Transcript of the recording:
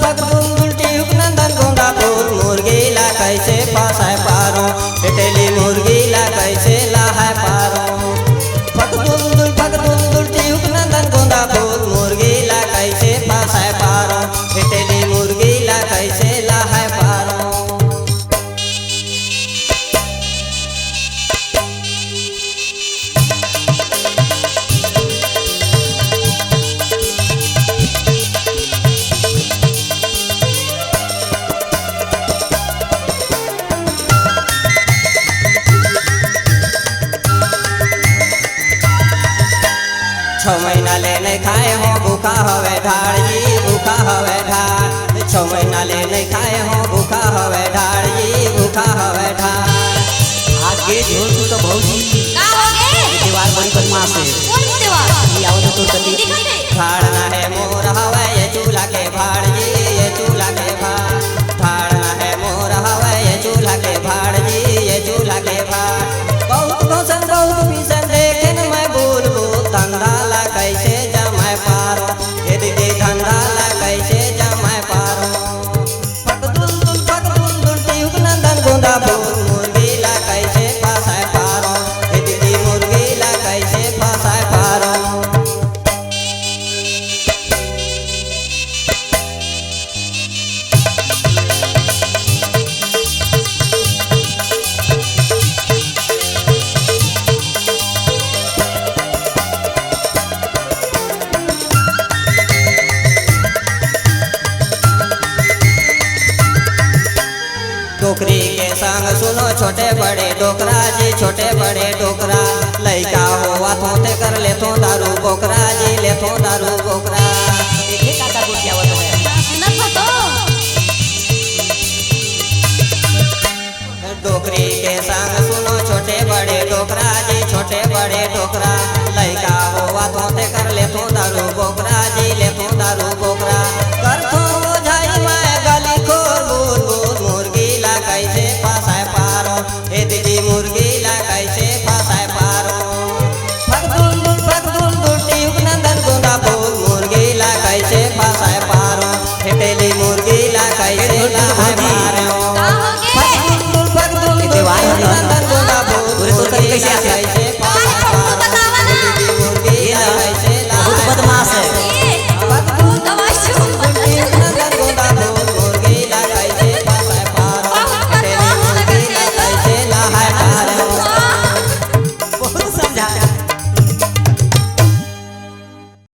फक दुलदुल टिहुक नंदन गोंदा फूल मुर्गीला कैसे फसाय पारो पेटेली मुर्गीला कैसे लाहाय पारो फक दुलदुल टिहुक नंदन गोंदा फूल मुर्गीला कैसे फसाय पारो पेटेली मुर्गीला कैसे लाहाय पारो। छो महीना ले नहीं खाए हो भूखा हवे ढाड़ जी भूखा हवे ढाड़ 6 महीना ले नहीं खाए हो भूखा हवे ढाड़ जी भूखा हवे ढाड़। आगे झोल तू तो भौजी का हो गे दीवार बड़ी बदमाश है कौन देवार ये आओ तो तल्ली दिखते भाड़ ना है मोर हवे ये चूल्हा के भाड़ जी ये चूल्हा के भाड़ भाड़ ना है मोर हवे ये चूल्हा के भाड़ जी ये चूल्हा के भाड़। बहुत घोसन बहुत पीसन देखे न मैं बोल धंधा ला कैसे जमाय पारो ये दीदी धंधा ला कैसे जमाय पारो फक दुलदुल टिहुक नंदन गोंदा फूल मुर्गीला कैसे फसाय पारो ये दीदी मुर्गीला कैसे फसाय पारो। डोकरी के संग सुनो छोटे बड़े डोकरा जी छोटे बड़े डोकरा लइका होवा थोते कर ले तो दारू बोकरा जी ले तो दारू बोकरा। देखे काका को क्या होता है सुनत हो तो डोकरी के संग सुनो छोटे बड़े डोकरा जी छोटे बड़े डोकरा लइका होवा थोते कर ले तो दारू बोकरा जी ले तो दारू बोकरा।